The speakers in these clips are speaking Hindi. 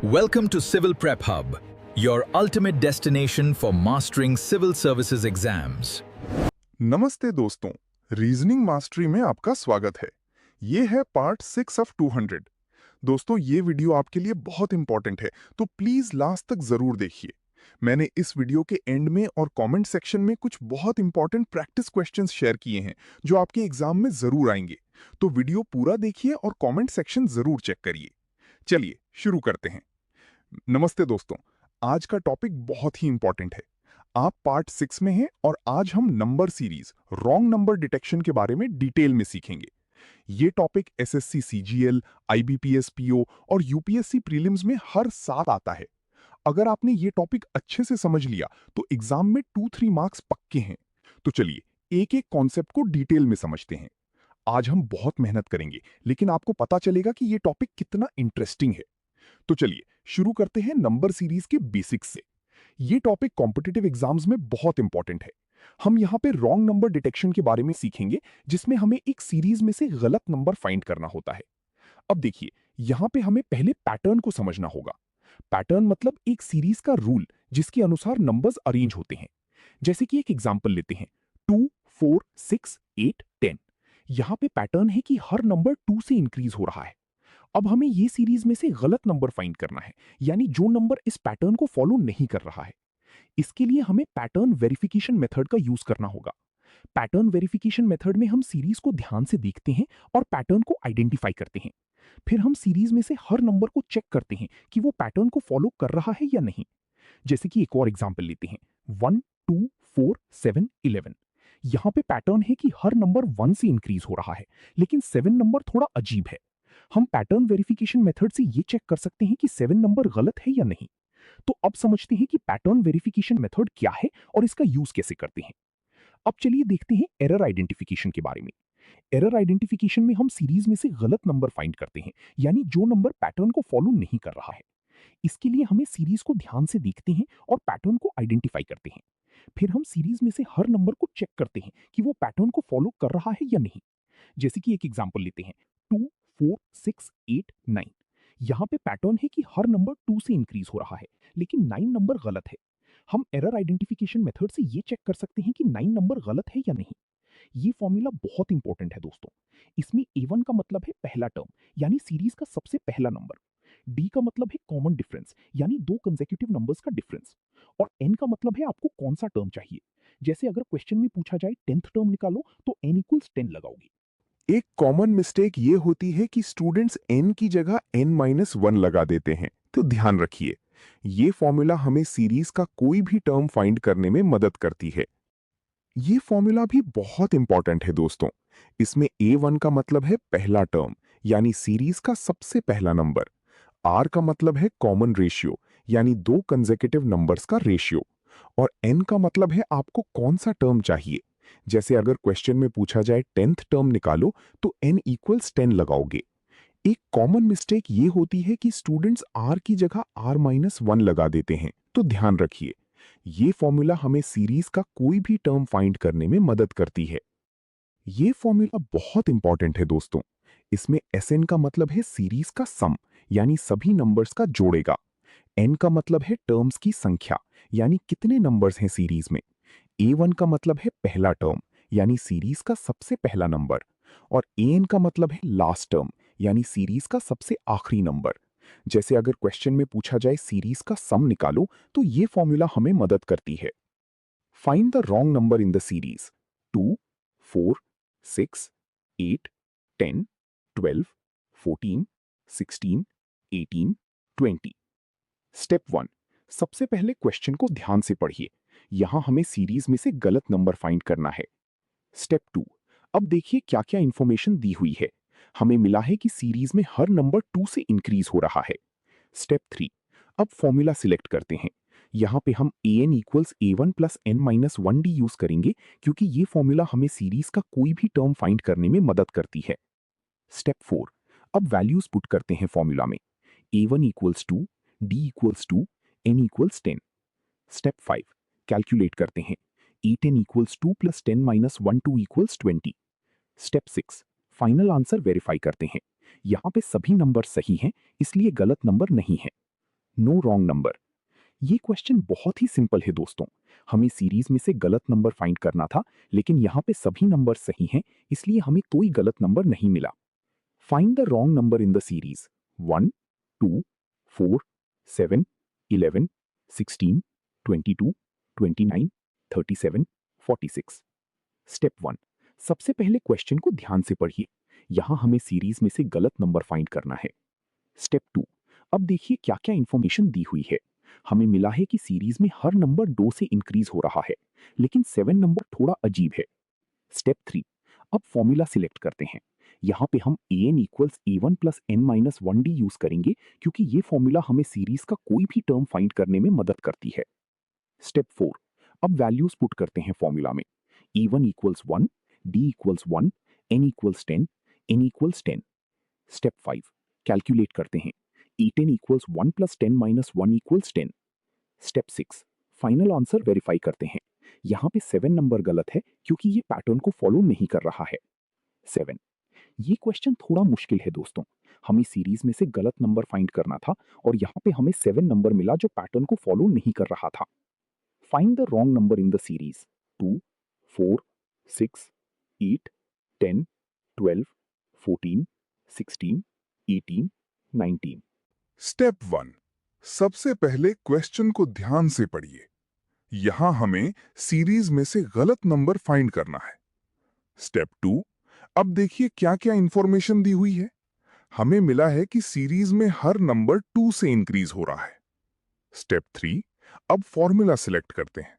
Welcome to Civil Prep Hub, your ultimate destination for mastering civil services exams. नमस्ते दोस्तों, रीजनिंग मास्टरी में आपका स्वागत है। ये है पार्ट 6 ऑफ 200। दोस्तों, ये वीडियो आपके लिए बहुत इंपॉर्टेंट है, तो प्लीज लास्ट तक जरूर देखिए। मैंने इस वीडियो के एंड में और कमेंट सेक्शन में कुछ बहुत इंपॉर्टेंट प्रैक्टिस क्वेश्चंस शेयर किए हैं जो आपके एग्जाम में जरूर आएंगे। तो वीडियो पूरा देखिए और कमेंट सेक्शन जरूर चेक करिए। चलिए शुरू करते हैं। नमस्ते दोस्तों, आज का टॉपिक बहुत ही इंपॉर्टेंट है। आप पार्ट 6 में हैं और आज हम number series wrong number detection के बारे में डिटेल में सीखेंगे। ये topic SSC CGL, IBPS PO और यूपीएससी प्रीलिम्स में हर साल आता है। अगर आपने ये टॉपिक अच्छे से समझ लिया तो एग्जाम में 2-3 मार्क्स पक्के हैं। तो चलिए एक एक कॉन्सेप्ट को डिटेल में समझते हैं। आज हम बहुत मेहनत करेंगे, लेकिन आपको पता चलेगा कि ये टॉपिक कितना इंटरेस्टिंग है। तो चलिए शुरू करते हैं नंबर सीरीज के बेसिक्स से। ये टॉपिक कॉम्पिटिटिव एग्जाम्स में बहुत इंपॉर्टेंट है। हम यहाँ पे रॉन्ग नंबर डिटेक्शन के बारे में सीखेंगे, जिसमें हमें एक सीरीज में से गलत नंबर फाइंड करना होता है। अब देखिए, यहाँ पे हमें पहले पैटर्न को समझना होगा। पैटर्न मतलब एक सीरीज का रूल जिसके अनुसार नंबर्स अरेंज होते हैं। जैसे कि एक एग्जाम्पल लेते हैं, 2, 4, 6, 8, 10। यहाँ पे पैटर्न है कि हर नंबर 2 से इंक्रीज हो रहा है। अब हमें ये सीरीज में से गलत नंबर फाइंड करना है, यानी जो नंबर इस पैटर्न को फॉलो नहीं कर रहा है। इसके लिए हमें पैटर्न वेरिफिकेशन मेथड का यूज करना होगा। पैटर्न वेरिफिकेशन मेथड में हम सीरीज को ध्यान से देखते हैं और पैटर्न को आइडेंटिफाई करते हैं। फिर हम सीरीज में से हर नंबर को चेक करते हैं कि वो पैटर्न को फॉलो कर रहा है या नहीं। जैसे कि एक और एग्जाम्पल लेते हैं, 1, 2, 4, 7, 11। यहाँ पे पैटर्न है कि हर नंबर 1 से इंक्रीज हो रहा है, लेकिन 7 नंबर थोड़ा अजीब है। हम पैटर्न वेरिफिकेशन मेथड से ये चेक कर सकते हैं कि 7 नंबर गलत है या नहीं। तो अब समझते हैं कि पैटर्न वेरिफिकेशन मेथड क्या है और इसका यूज कैसे करते हैं। अब चलिए देखते हैं एरर आइडेंटिफिकेशन के बारे में। एरर आइडेंटिफिकेशन में हम सीरीज में से गलत नंबर फाइंड करते हैं, यानी जो नंबर पैटर्न को फॉलो नहीं कर रहा है। इसके लिए हमें सीरीज को ध्यान से देखते हैं और पैटर्न को आइडेंटिफाई करते हैं। फिर हम सीरीज में से हर नंबर को चेक करते हैं कि वो पैटर्न को फॉलो कर रहा है या नहीं। जैसे कि एक एग्जाम्पल लेते हैं, 2, 4, 6, 8, 9। यहाँ पे पैटर्न है कि हर नंबर 2 से इंक्रीज हो रहा है, लेकिन 9 नंबर गलत है। हम एरर आइडेंटिफिकेशन मेथड से ये चेक कर सकते हैं कि 9 नंबर गलत है या नहीं। ये फॉर्मूला बहुत इंपॉर्टेंट है दोस्तों। इसमें A1 का मतलब है पहला टर्म, यानी सीरीज का सबसे पहला नंबर। D का मतलब है कॉमन डिफरेंस, यानी दो कंसेक्यूटिव नंबर्स का डिफरेंस। और N का मतलब है आपको कौन सा टर्म चाहिए। जैसे अगर क्वेश्चन में पूछा जाए 10th टर्म निकालो, तो N इक्वल्स 10 लगाओगे। एक कॉमन मिस्टेक ये होती है कि स्टूडेंट्स n की जगह n-1 लगा देते हैं, तो ध्यान रखिए। ये फॉर्मूला हमें सीरीज का कोई भी टर्म फाइंड करने में मदद करती है। ये फॉर्मूला भी बहुत इंपॉर्टेंट है दोस्तों। इसमें A1 का मतलब है पहला टर्म, यानी सीरीज का सबसे पहला नंबर। R का मतलब है कॉमन रेशियो, यानी दो कंसेक्यूटिव नंबर्स का रेशियो। और N का मतलब है आपको कौन सा टर्म चाहिए। जैसे अगर क्वेश्चन में पूछा जाए 10th टर्म निकालो, तो N इक्वल्स 10 लगाओगे। एक कॉमन मिस्टेक ये होती है कि स्टूडेंट्स R की जगह R-1 लगा देते हैं, तो ध्यान रखिए। ये फॉर्मूला हमें सीरीज का कोई भी टर्म फाइंड करने में मदद करती है। ये फॉर्मूला बहुत इंपॉर्टेंट है दोस्तों। इसमें Sn का मतलब है सीरीज का सम, यानी सभी नंबर्स का जोड़ेगा। N का मतलब है टर्म्स की संख्या, यानी कितने नंबर्स हैं सीरीज में। A1 का मतलब है पहला टर्म, यानी सीरीज का सबसे पहला नंबर। और An का मतलब है लास्ट टर्म, यानी सीरीज का सबसे आखिरी नंबर। जैसे अगर क्वेश्चन में पूछा जाए सीरीज का सम निकालो, तो ये फॉर्मूला हमें मदद करती है। Find the wrong number in the series. 2, 4, 6, 8, 10, 12, 14, 16, 18, 20। Step 1, सबसे पहले क्वेश्चन को ध्यान से पढ़िए। यहां हमें सीरीज में से गलत नंबर फाइंड करना है। स्टेप 2, अब देखिए क्या क्या इंफॉर्मेशन दी हुई है। हमें मिला है कि सीरीज में हर नंबर 2 से इंक्रीज हो रहा है। स्टेप 3, अब फॉर्मूला सिलेक्ट करते हैं। यहां पे हम an equals A1 plus n-1d use करेंगे, क्योंकि ये फॉर्मूला हमें सीरीज का कोई भी टर्म फाइंड करने में मदद करती है। स्टेप 4, अब वैल्यूज पुट करते हैं फॉर्मूला में। A1 equals 2, d equals 2, n equals 10। Step 5, calculate करते हैं। E10 equals 2 plus 10 minus 1 2 equals 20। Step 6, final answer verify करते हैं। यहाँ पे सभी नंबर सही हैं, इसलिए गलत नंबर नहीं है। No wrong number. ये क्वेश्चन बहुत ही सिंपल है दोस्तों। हमें सीरीज में से गलत नंबर फाइंड करना था, लेकिन यहाँ पे सभी नंबर सही हैं, इसलिए हमें कोई गलत नंबर नहीं मिला। Find the wrong number in the series. 1, 2, 4, 7, 11, 16, 22, 29, 37, 46। Step 1। सबसे पहले क्वेश्चन को ध्यान से पढ़िए। यहाँ हमें सीरीज में से गलत नंबर फाइंड करना है। स्टेप 2। अब देखिए क्या क्या इंफॉर्मेशन दी हुई है। हमें मिला है कि सीरीज में हर नंबर 2 से इंक्रीज हो रहा है, लेकिन 7 नंबर थोड़ा अजीब है। स्टेप 3। अब फॉर्मूला सिलेक्ट करते हैं। यहाँ पे हम an equals a1 plus n minus 1d use करेंगे, क्योंकि ये फॉर्मूला हमें सीरीज का कोई भी टर्म फाइंड करने में मदद करती है। स्टेप 4। अब वैल्यूज पुट करते हैं फॉर्मूला में। a1 equals 1, d equals 1, n equals 10, n equals 10। Step 5। Calculate करते हैं। a10 equals 1 plus 10 minus 1 equals 10। Step 6। Final answer verify करते हैं। यहाँ पे 7 नंबर गलत है, क्योंकि ये पैटर्न को फॉलो नहीं कर रहा है। 7। ये क्वेश्चन थोड़ा मुश्किल है दोस्तों। हमें सीरीज में से गलत नंबर फाइंड करना था, और यहाँ पे हमें 7 नंबर मिला जो पैटर्न को फॉलो नहीं कर रहा था। Find the wrong number in the series. 2, 4, 6, 8, 10, 12, 14, 16, 18, 19। Step 1। सबसे पहले क्वेश्चन को ध्यान से पढ़िए। यहां हमें सीरीज में से गलत नंबर फाइंड करना है। स्टेप 2। अब देखिए क्या क्या इंफॉर्मेशन दी हुई है। हमें मिला है कि सीरीज में हर नंबर 2 से इंक्रीज हो रहा है। स्टेप 3। अब फॉर्मूला सिलेक्ट करते हैं।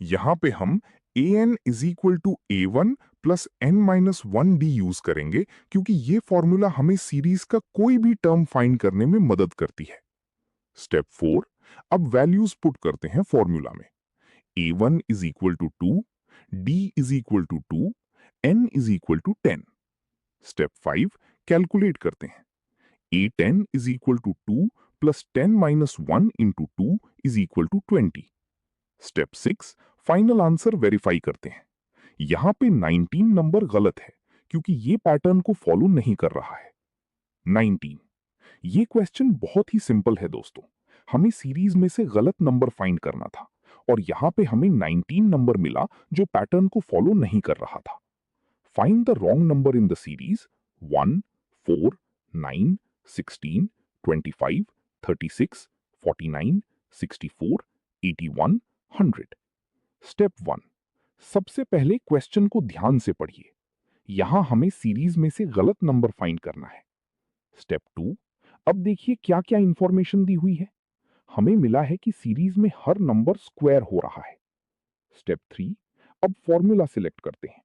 यहां पे हम an is equal to a1 plus n minus 1d use करेंगे, क्योंकि ये फॉर्मूला हमें सीरीज का कोई भी टर्म फाइंड करने में मदद करती है। स्टेप 4। अब वैल्यूज पुट करते हैं फॉर्मूला में। a1 is equal to 2, d is equal to 2, n is equal to 10। Step 5। Calculate करते हैं। a10 is equal to 2 plus 10 minus 1 into 2 is equal to 20। Step 6। Final answer verify करते हैं। यहां पे 19 नंबर गलत है, क्योंकि ये पैटर्न को फॉलो नहीं कर रहा है। 19। ये क्वेश्चन बहुत ही सिंपल है दोस्तों। हमें सीरीज में से गलत नंबर फाइंड करना था, और यहां पे हमें 19 नंबर मिला जो पैटर्न को फॉलो नहीं कर रहा था। Find the wrong number in the series. 1, 4, 9, 16, 25, 36, 49, 64, 81, 100। Step 1। सबसे पहले क्वेश्चन को ध्यान से पढ़िए। यहां हमें सीरीज में से गलत नंबर फाइंड करना है। स्टेप 2। अब देखिए क्या क्या इंफॉर्मेशन दी हुई है। हमें मिला है कि सीरीज में हर नंबर स्क्वायर हो रहा है। स्टेप 3। अब फॉर्मूला सिलेक्ट करते हैं।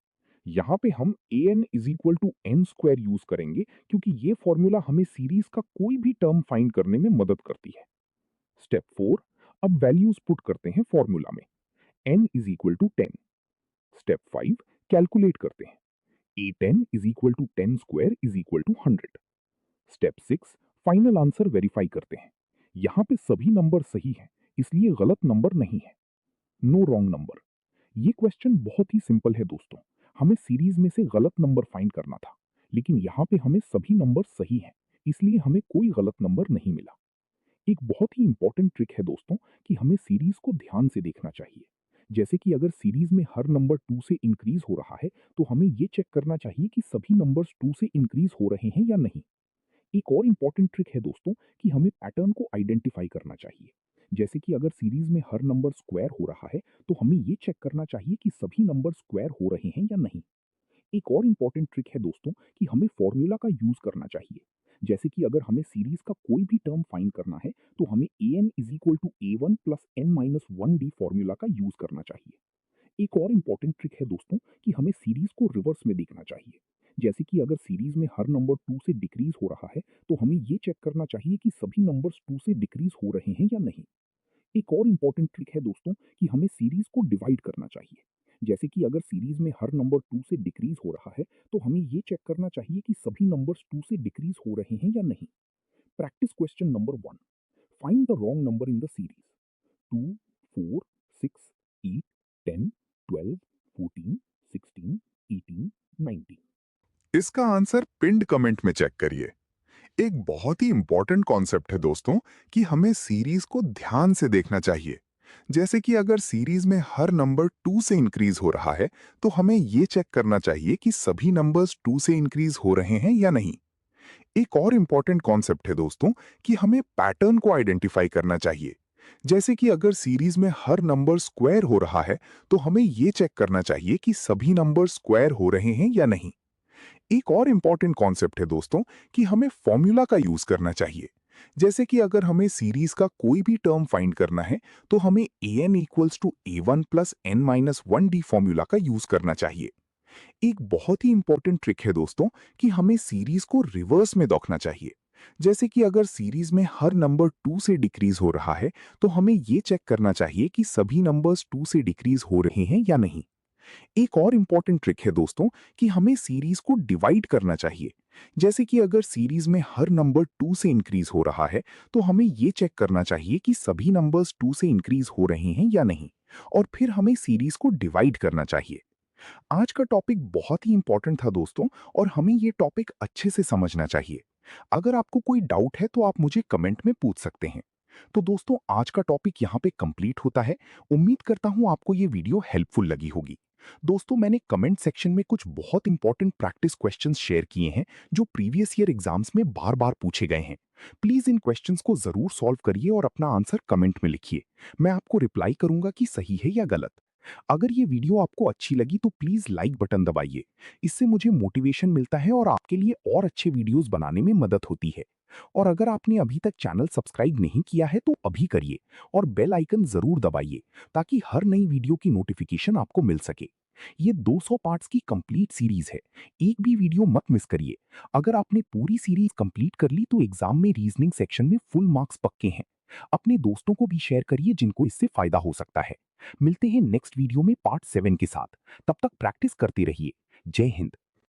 यहां पे हम an is equal to n square use करेंगे, क्योंकि ये फॉर्मूला हमें सीरीज का कोई भी टर्म फाइंड करने में मदद करती है। स्टेप 4। अब वैल्यूज पुट करते हैं फॉर्मूला में। n is equal to 10। Step 5। Calculate करते हैं। a10 is equal to 10 square is equal to 100। Step 6। Final answer verify करते हैं। यहाँ पे सभी नंबर सही हैं, इसलिए गलत नंबर नहीं है। No wrong number. ये क्वेश्चन बहुत ही सिंपल है दोस्तों। हमें सीरीज में से गलत नंबर फाइंड करना था, लेकिन यहाँ पे हमें सभी नंबर सही हैं, इसलिए हमें कोई गलत नंबर नहीं मिला। एक बहुत ही इंपॉर्टेंट ट्रिक है दोस्तों कि हमें सीरीज को ध्यान से देखना चाहिए। जैसे कि अगर सीरीज में हर नंबर 2 से इंक्रीज हो रहा है, तो हमें ये चेक करना चाहिए कि सभी नंबर्स 2 से इंक्रीज हो रहे हैं या नहीं। एक और इंपॉर्टेंट ट्रिक है दोस्तों कि हमें पैटर्न को आइडेंटिफाई करना चाहिए। जैसे कि अगर सीरीज में हर नंबर स्क्वायर हो रहा है, तो हमें ये चेक करना चाहिए कि सभी नंबर स्क्वायर हो रहे हैं या नहीं। एक और इंपॉर्टेंट ट्रिक है दोस्तों कि हमें फॉर्मूला का यूज करना चाहिए। जैसे कि अगर हमें सीरीज का कोई भी टर्म फाइंड करना है, तो हमें an is equal to a1 plus n minus 1d formula का यूज करना चाहिए। एक और इंपॉर्टेंट ट्रिक है दोस्तों कि हमें सीरीज को रिवर्स में देखना चाहिए। जैसे कि अगर सीरीज में हर नंबर 2 से डिक्रीज हो रहा है, तो हमें ये चेक करना चाहिए कि सभी नंबर्स 2 से डिक्रीज हो रहे हैं या नहीं। एक और इंपॉर्टेंट ट्रिक है दोस्तों कि हमें सीरीज को डिवाइड करना चाहिए। जैसे कि अगर सीरीज में हर नंबर 2 से डिक्रीज हो रहा है, तो हमें ये चेक करना चाहिए कि सभी नंबर्स 2 से डिक्रीज हो रहे हैं या नहीं। Practice question number 1। Find the wrong number in the series. 2, 4, 6, 8, 10, 12, 14, 16, 18, 19। इसका आंसर पिंड कमेंट में चेक करिए। एक बहुत ही इंपॉर्टेंट कॉन्सेप्ट है दोस्तों कि हमें सीरीज को ध्यान से देखना चाहिए। जैसे कि अगर सीरीज में हर नंबर 2 से इंक्रीज हो रहा है, तो हमें ये चेक करना चाहिए कि सभी नंबर्स 2 से इंक्रीज हो रहे हैं या नहीं। एक और इंपॉर्टेंट कॉन्सेप्ट है दोस्तों कि हमें पैटर्न को आइडेंटिफाई करना चाहिए। जैसे कि अगर सीरीज में हर नंबर स्क्वायर हो रहा है, तो हमें यह चेक करना चाहिए कि सभी नंबर स्क्वायर हो रहे हैं या नहीं। एक और इंपॉर्टेंट कॉन्सेप्ट है दोस्तों कि हमें फॉर्मूला का यूज करना चाहिए। जैसे कि अगर हमें सीरीज का कोई भी टर्म फाइंड करना है, तो हमें a n equals to a one plus n minus one d formula का यूज करना चाहिए। एक बहुत ही इंपॉर्टेंट ट्रिक है दोस्तों कि हमें सीरीज को रिवर्स में देखना चाहिए। जैसे कि अगर सीरीज में हर नंबर 2 से डिक्रीज हो रहा है, तो हमें यह चेक करना चाहिए कि सभी नंबर्स 2 से डिक्रीज हो रहे हैं या नहीं। एक और इंपॉर्टेंट ट्रिक है दोस्तों कि हमें सीरीज को डिवाइड करना चाहिए। जैसे कि अगर सीरीज में हर नंबर 2 से इंक्रीज हो रहा है, तो हमें यह चेक करना चाहिए कि सभी नंबर्स 2 से इंक्रीज हो रहे हैं या नहीं, और फिर हमें सीरीज को डिवाइड करना चाहिए। आज का टॉपिक बहुत ही इंपॉर्टेंट था दोस्तों, और हमें ये टॉपिक अच्छे से समझना चाहिए। अगर आपको कोई डाउट है तो आप मुझे कमेंट में पूछ सकते हैं। तो दोस्तों, आज का टॉपिक यहाँ पे कंप्लीट होता है। उम्मीद करता हूँ आपको ये वीडियो हेल्पफुल लगी होगी। दोस्तों, मैंने कमेंट सेक्शन में कुछ बहुत इंपॉर्टेंट प्रैक्टिस क्वेश्चंस शेयर किए हैं जो प्रीवियस ईयर एग्जाम्स में बार बार पूछे गए हैं। प्लीज इन क्वेश्चंस को जरूर सॉल्व करिए और अपना आंसर कमेंट में लिखिए। मैं आपको रिप्लाई करूंगा कि सही है या गलत। अगर ये वीडियो आपको अच्छी लगी तो प्लीज लाइक बटन दबाइए। इससे मुझे मोटिवेशन मिलता है और आपके लिए और अच्छे वीडियोस बनाने में मदद होती है। और अगर आपने अभी तक चैनल सब्सक्राइब नहीं किया है तो अभी करिए और बेल आइकन जरूर दबाइए, ताकि हर नई वीडियो की नोटिफिकेशन आपको मिल सके। ये 200 पार्ट्स की कंप्लीट सीरीज है। एक भी वीडियो मत मिस करिए। अगर आपने पूरी सीरीज कंप्लीट कर ली तो एग्जाम में रीजनिंग सेक्शन में फुल मार्क्स पक्के हैं। अपने दोस्तों को भी शेयर करिए जिनको इससे फायदा हो सकता है। मिलते हैं नेक्स्ट वीडियो में पार्ट 7 के साथ। तब तक प्रैक्टिस करते रहिए। जय हिंद।